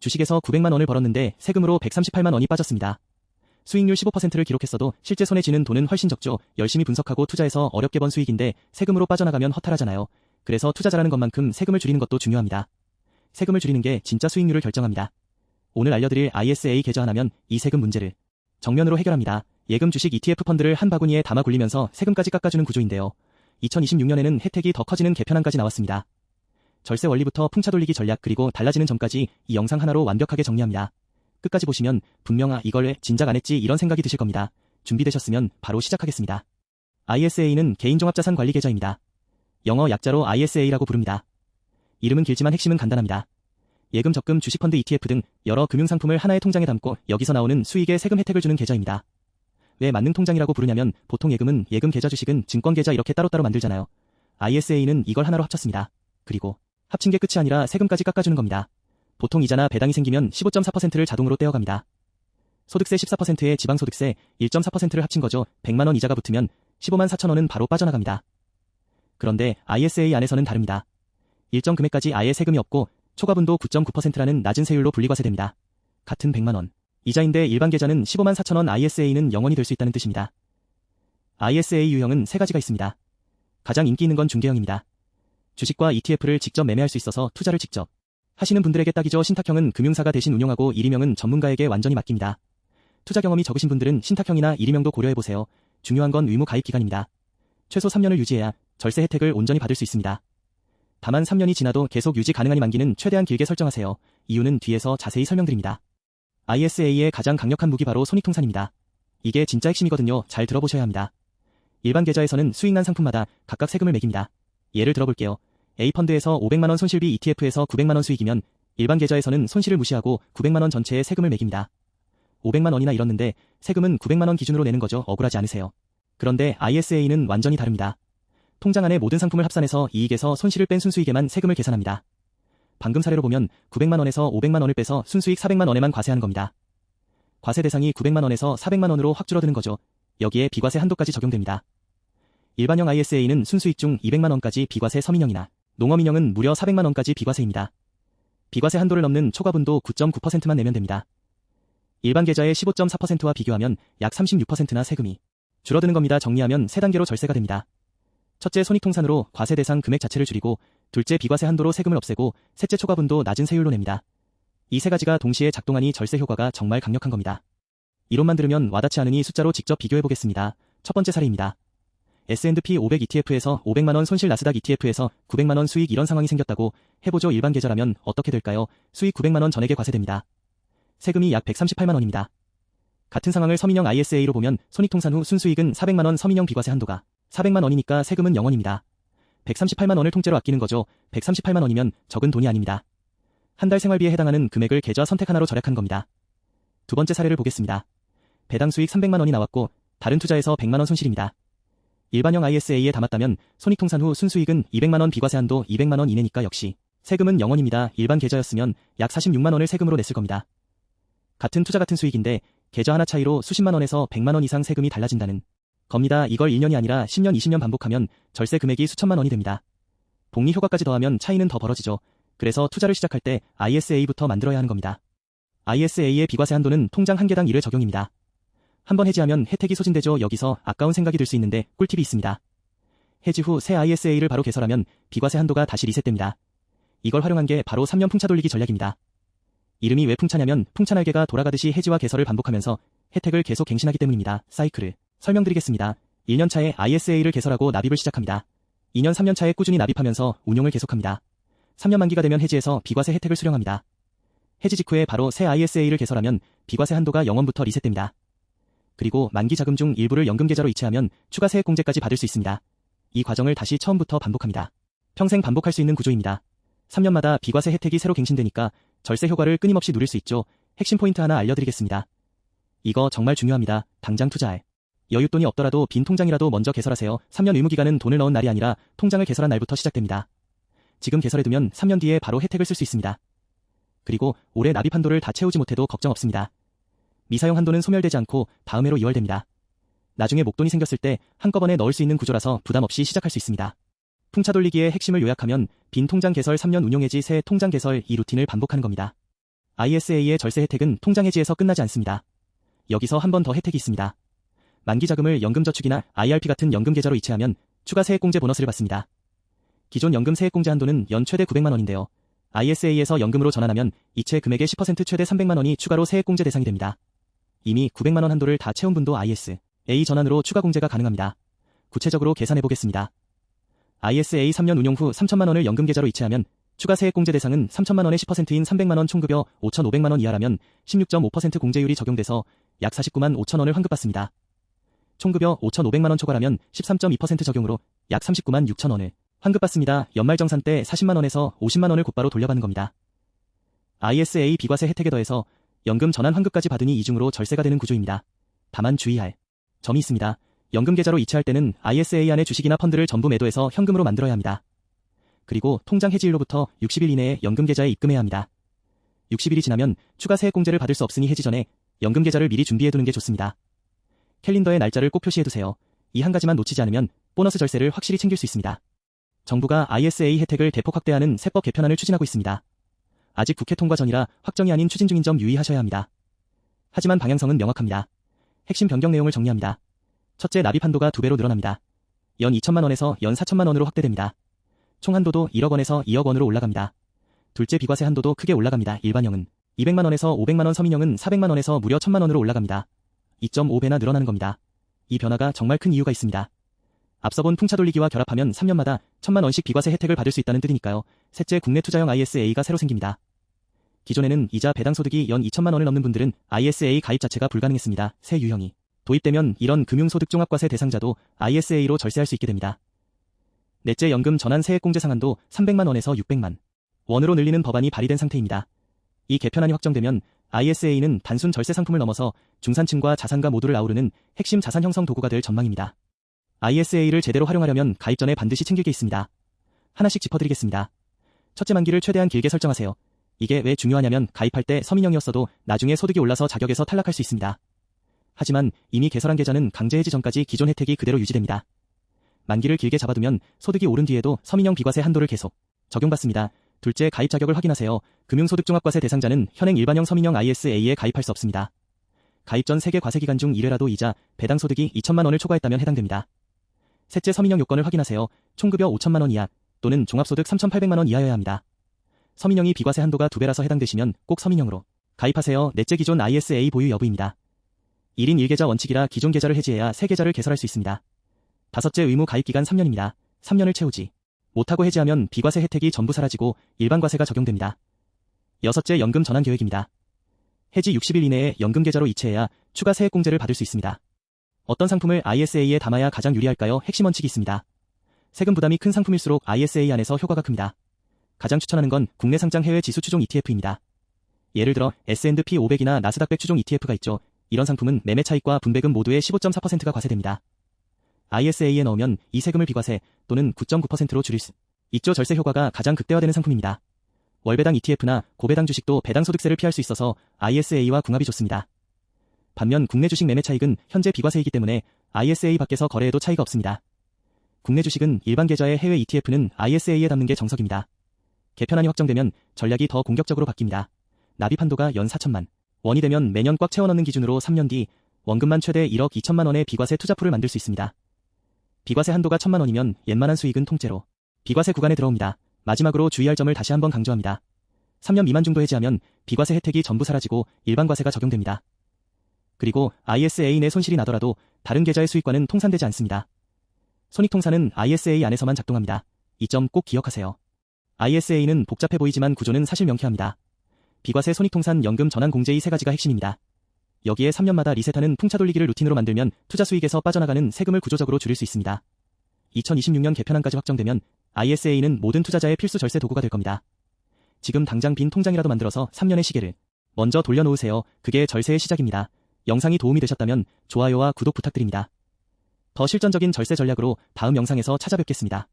주식에서 900만 원을 벌었는데 세금으로 138만 원이 빠졌습니다. 수익률 15%를 기록했어도 실제 손에 쥐는 돈은 훨씬 적죠. 열심히 분석하고 투자해서 어렵게 번 수익인데 세금으로 빠져나가면 허탈하잖아요. 그래서 투자 잘하는 것만큼 세금을 줄이는 것도 중요합니다. 세금을 줄이는 게 진짜 수익률을 결정합니다. 오늘 알려드릴 ISA 계좌하나면 이 세금 문제를 정면으로 해결합니다. 예금 주식 ETF 펀드를 한 바구니에 담아 굴리면서 세금까지 깎아주는 구조인데요. 2026년에는 혜택이 더 커지는 개편안까지 나왔습니다. 절세 원리부터 풍차 돌리기 전략 그리고 달라지는 점까지 이 영상 하나로 완벽하게 정리합니다. 끝까지 보시면 분명 이걸 왜 진작 안 했지 이런 생각이 드실 겁니다. 준비되셨으면 바로 시작하겠습니다. ISA는 개인종합자산 관리 계좌입니다. 영어 약자로 ISA라고 부릅니다. 이름은 길지만 핵심은 간단합니다. 예금, 적금, 주식펀드, ETF 등 여러 금융상품을 하나의 통장에 담고 여기서 나오는 수익에 세금 혜택을 주는 계좌입니다. 왜 만능통장이라고 부르냐면 보통 예금은 예금 계좌, 주식은 증권 계좌 이렇게 따로따로 만들잖아요. ISA는 이걸 하나로 합쳤습니다. 그리고 합친 게 끝이 아니라 세금까지 깎아주는 겁니다. 보통 이자나 배당이 생기면 15.4%를 자동으로 떼어갑니다. 소득세 14%에 지방소득세 1.4%를 합친 거죠. 100만 원 이자가 붙으면 15만 4천 원은 바로 빠져나갑니다. 그런데 ISA 안에서는 다릅니다. 일정 금액까지 아예 세금이 없고 초과분도 9.9%라는 낮은 세율로 분리과세됩니다. 같은 100만 원. 이자인데 일반 계좌는 15만 4천 원, ISA는 영원히 될 수 있다는 뜻입니다. ISA 유형은 세 가지가 있습니다. 가장 인기 있는 건 중개형입니다. 주식과 ETF를 직접 매매할 수 있어서 투자를 직접 하시는 분들에게 딱이죠. 신탁형은 금융사가 대신 운용하고 일임형은 전문가에게 완전히 맡깁니다. 투자 경험이 적으신 분들은 신탁형이나 일임형도 고려해보세요. 중요한 건 의무 가입 기간입니다. 최소 3년을 유지해야 절세 혜택을 온전히 받을 수 있습니다. 다만 3년이 지나도 계속 유지 가능한 만기는 최대한 길게 설정하세요. 이유는 뒤에서 자세히 설명드립니다. ISA의 가장 강력한 무기 바로 손익통산입니다. 이게 진짜 핵심이거든요. 잘 들어보셔야 합니다. 일반 계좌에서는 수익난 상품마다 각각 세금을 매깁니다. 예를 들어볼게요. A펀드에서 500만 원 손실비, ETF에서 900만 원 수익이면 일반 계좌에서는 손실을 무시하고 900만 원 전체의 세금을 매깁니다. 500만 원이나 잃었는데 세금은 900만 원 기준으로 내는 거죠. 억울하지 않으세요? 그런데 ISA는 완전히 다릅니다. 통장 안에 모든 상품을 합산해서 이익에서 손실을 뺀 순수익에만 세금을 계산합니다. 방금 사례로 보면 900만 원에서 500만 원을 빼서 순수익 400만 원에만 과세하는 겁니다. 과세 대상이 900만 원에서 400만 원으로 확 줄어드는 거죠. 여기에 비과세 한도까지 적용됩니다. 일반형 ISA는 순수익 중 200만 원까지 비과세, 서민형이나 농어민형은 무려 400만 원까지 비과세입니다. 비과세 한도를 넘는 초과분도 9.9%만 내면 됩니다. 일반 계좌의 15.4%와 비교하면 약 36%나 세금이 줄어드는 겁니다. 정리하면 세 단계로 절세가 됩니다. 첫째, 손익통산으로 과세 대상 금액 자체를 줄이고, 둘째, 비과세 한도로 세금을 없애고, 셋째, 초과분도 낮은 세율로 냅니다. 이 세 가지가 동시에 작동하니 절세 효과가 정말 강력한 겁니다. 이론만 들으면 와닿지 않으니 숫자로 직접 비교해보겠습니다. 첫 번째 사례입니다. S&P 500 ETF에서 500만 원 손실, 나스닥 ETF에서 900만 원 수익, 이런 상황이 생겼다고 해보죠. 일반 계좌라면 어떻게 될까요? 수익 900만 원 전액에 과세됩니다. 세금이 약 138만 원입니다. 같은 상황을 서민형 ISA로 보면 손익통산 후 순수익은 400만 원, 서민형 비과세 한도가 400만 원이니까 세금은 0원입니다. 138만 원을 통째로 아끼는 거죠. 138만 원이면 적은 돈이 아닙니다. 한 달 생활비에 해당하는 금액을 계좌 선택 하나로 절약한 겁니다. 두 번째 사례를 보겠습니다. 배당 수익 300만 원이 나왔고 다른 투자에서 100만 원 손실입니다. 일반형 ISA에 담았다면 손익통산 후 순수익은 200만 원, 비과세 한도 200만 원 이내니까 역시 세금은 0원입니다. 일반 계좌였으면 약 46만 원을 세금으로 냈을 겁니다. 같은 투자 같은 수익인데 계좌 하나 차이로 수십만 원에서 100만 원 이상 세금이 달라진다는 겁니다. 이걸 1년이 아니라 10년, 20년 반복하면 절세 금액이 수천만 원이 됩니다. 복리 효과까지 더하면 차이는 더 벌어지죠. 그래서 투자를 시작할 때 ISA부터 만들어야 하는 겁니다. ISA의 비과세 한도는 통장 한 개당 1을 적용입니다. 한번 해지하면 혜택이 소진되죠. 여기서 아까운 생각이 들 수 있는데 꿀팁이 있습니다. 해지 후 새 ISA를 바로 개설하면 비과세 한도가 다시 리셋됩니다. 이걸 활용한 게 바로 3년 풍차 돌리기 전략입니다. 이름이 왜 풍차냐면 풍차 날개가 돌아가듯이 해지와 개설을 반복하면서 혜택을 계속 갱신하기 때문입니다. 사이클을 설명드리겠습니다. 1년 차에 ISA를 개설하고 납입을 시작합니다. 2년, 3년 차에 꾸준히 납입하면서 운용을 계속합니다. 3년 만기가 되면 해지해서 비과세 혜택을 수령합니다. 해지 직후에 바로 새 ISA를 개설하면 비과세 한도가 0원부터 리셋됩니다. 그리고 만기 자금 중 일부를 연금 계좌로 이체하면 추가 세액 공제까지 받을 수 있습니다. 이 과정을 다시 처음부터 반복합니다. 평생 반복할 수 있는 구조입니다. 3년마다 비과세 혜택이 새로 갱신되니까 절세 효과를 끊임없이 누릴 수 있죠. 핵심 포인트 하나 알려드리겠습니다. 이거 정말 중요합니다. 당장 투자할 여윳돈이 없더라도 빈 통장이라도 먼저 개설하세요. 3년 의무기간은 돈을 넣은 날이 아니라 통장을 개설한 날부터 시작됩니다. 지금 개설해두면 3년 뒤에 바로 혜택을 쓸 수 있습니다. 그리고 올해 납입 한도를 다 채우지 못해도 걱정 없습니다. 미사용 한도는 소멸되지 않고 다음 해로 이월됩니다. 나중에 목돈이 생겼을 때 한꺼번에 넣을 수 있는 구조라서 부담 없이 시작할 수 있습니다. 풍차 돌리기의 핵심을 요약하면 빈 통장 개설, 3년 운용 해지, 새 통장 개설, 이 루틴을 반복하는 겁니다. ISA의 절세 혜택은 통장 해지에서 끝나지 않습니다. 여기서 한 번 더 혜택이 있습니다. 만기 자금을 연금저축이나 IRP 같은 연금 계좌로 이체하면 추가 세액공제 보너스를 받습니다. 기존 연금 세액공제 한도는 연 최대 900만 원인데요. ISA에서 연금으로 전환하면 이체 금액의 10% 최대 300만 원이 추가로 세액공제 대상이 됩니다. 이미 900만 원 한도를 다 채운 분도 ISA 전환으로 추가 공제가 가능합니다. 구체적으로 계산해 보겠습니다. ISA 3년 운용 후 3천만 원을 연금 계좌로 이체하면 추가 세액공제 대상은 3천만 원의 10%인 300만 원 총급여 5,500만 원 이하라면 16.5% 공제율이 적용돼서 약 49만 5천 원을 환급받습니다. 총급여 5,500만 원 초과라면 13.2% 적용으로 약 39만 6천 원을 환급받습니다. 연말정산 때 40만 원에서 50만 원을 곧바로 돌려받는 겁니다. ISA 비과세 혜택에 더해서 연금 전환 환급까지 받으니 이중으로 절세가 되는 구조입니다. 다만 주의할 점이 있습니다. 연금 계좌로 이체할 때는 ISA 안의 주식이나 펀드를 전부 매도해서 현금으로 만들어야 합니다. 그리고 통장 해지일로부터 60일 이내에 연금 계좌에 입금해야 합니다. 60일이 지나면 추가 세액공제를 받을 수 없으니 해지 전에 연금 계좌를 미리 준비해두는 게 좋습니다. 캘린더에 날짜를 꼭 표시해두세요. 이 한 가지만 놓치지 않으면 보너스 절세를 확실히 챙길 수 있습니다. 정부가 ISA 혜택을 대폭 확대하는 세법 개편안을 추진하고 있습니다. 아직 국회 통과 전이라 확정이 아닌 추진 중인 점 유의하셔야 합니다. 하지만 방향성은 명확합니다. 핵심 변경 내용을 정리합니다. 첫째, 납입 한도가 2배로 늘어납니다. 연 2천만 원에서 연 4천만 원으로 확대됩니다. 총 한도도 1억 원에서 2억 원으로 올라갑니다. 둘째, 비과세 한도도 크게 올라갑니다. 일반형은 200만 원에서 500만 원, 서민형은 400만 원에서 무려 1000만 원으로 올라갑니다. 2.5배나 늘어나는 겁니다. 이 변화가 정말 큰 이유가 있습니다. 앞서 본 풍차 돌리기와 결합하면 3년마다 1000만 원씩 비과세 혜택을 받을 수 있다는 뜻이니까요. 셋째, 국내 투자형 ISA가 새로 생깁니다. 기존에는 이자 배당 소득이 연 2천만 원을 넘는 분들은 ISA 가입 자체가 불가능했습니다. 새 유형이 도입되면 이런 금융소득 종합과세 대상자도 ISA로 절세할 수 있게 됩니다. 넷째, 연금 전환 세액공제 상한도 300만 원에서 600만 원으로 늘리는 법안이 발의된 상태입니다. 이 개편안이 확정되면 ISA는 단순 절세 상품을 넘어서 중산층과 자산가 모두를 아우르는 핵심 자산 형성 도구가 될 전망입니다. ISA를 제대로 활용하려면 가입 전에 반드시 챙길 게 있습니다. 하나씩 짚어드리겠습니다. 첫째, 만기를 최대한 길게 설정하세요. 이게 왜 중요하냐면 가입할 때 서민형이었어도 나중에 소득이 올라서 자격에서 탈락할 수 있습니다. 하지만 이미 개설한 계좌는 강제 해지 전까지 기존 혜택이 그대로 유지됩니다. 만기를 길게 잡아두면 소득이 오른 뒤에도 서민형 비과세 한도를 계속 적용받습니다. 둘째, 가입 자격을 확인하세요. 금융소득종합과세 대상자는 현행 일반형 서민형 ISA에 가입할 수 없습니다. 가입 전 세계 과세 기간 중 1회라도 이자, 배당 소득이 2천만 원을 초과했다면 해당됩니다. 셋째, 서민형 요건을 확인하세요. 총급여 5천만 원 이하 또는 종합소득 3,800만 원 이하여야 합니다. 서민형이 비과세 한도가 2배라서 해당되시면 꼭 서민형으로 가입하세요. 넷째, 기존 ISA 보유 여부입니다. 1인 1계좌 원칙이라 기존 계좌를 해지해야 새 계좌를 개설할 수 있습니다. 다섯째, 의무 가입 기간 3년입니다. 3년을 채우지 못하고 해지하면 비과세 혜택이 전부 사라지고 일반 과세가 적용됩니다. 여섯째, 연금 전환 계획입니다. 해지 60일 이내에 연금 계좌로 이체해야 추가 세액공제를 받을 수 있습니다. 어떤 상품을 ISA에 담아야 가장 유리할까요? 핵심 원칙이 있습니다. 세금 부담이 큰 상품일수록 ISA 안에서 효과가 큽니다. 가장 추천하는 건 국내 상장 해외 지수 추종 ETF입니다. 예를 들어 S&P 500이나 나스닥 100 추종 ETF가 있죠. 이런 상품은 매매 차익과 분배금 모두의 15.4%가 과세됩니다. ISA에 넣으면 이 세금을 비과세 또는 9.9%로 줄일 수 있죠. 절세 효과가 가장 극대화되는 상품입니다. 월배당 ETF나 고배당 주식도 배당 소득세를 피할 수 있어서 ISA와 궁합이 좋습니다. 반면 국내 주식 매매 차익은 현재 비과세이기 때문에 ISA 밖에서 거래해도 차이가 없습니다. 국내 주식은 일반 계좌의 해외 ETF는 ISA에 담는 게 정석입니다. 개편안이 확정되면 전략이 더 공격적으로 바뀝니다. 납입 한도가 연 4천만 원이 되면 매년 꽉 채워 넣는 기준으로 3년 뒤 원금만 최대 1억 2천만 원의 비과세 투자풀을 만들 수 있습니다. 비과세 한도가 1천만 원이면 옌만한 수익은 통째로 비과세 구간에 들어옵니다. 마지막으로 주의할 점을 다시 한번 강조합니다. 3년 미만 정도 해지하면 비과세 혜택이 전부 사라지고 일반 과세가 적용됩니다. 그리고 ISA 내 손실이 나더라도 다른 계좌의 수익과는 통산되지 않습니다. 손익통산은 ISA 안에서만 작동합니다. 이 점 꼭 기억하세요. ISA는 복잡해 보이지만 구조는 사실 명쾌합니다. 비과세, 손익통산, 연금 전환 공제 이 세 가지가 핵심입니다. 여기에 3년마다 리셋하는 풍차 돌리기를 루틴으로 만들면 투자 수익에서 빠져나가는 세금을 구조적으로 줄일 수 있습니다. 2026년 개편안까지 확정되면 ISA는 모든 투자자의 필수 절세 도구가 될 겁니다. 지금 당장 빈 통장이라도 만들어서 3년의 시계를 먼저 돌려놓으세요. 그게 절세의 시작입니다. 영상이 도움이 되셨다면 좋아요와 구독 부탁드립니다. 더 실전적인 절세 전략으로 다음 영상에서 찾아뵙겠습니다.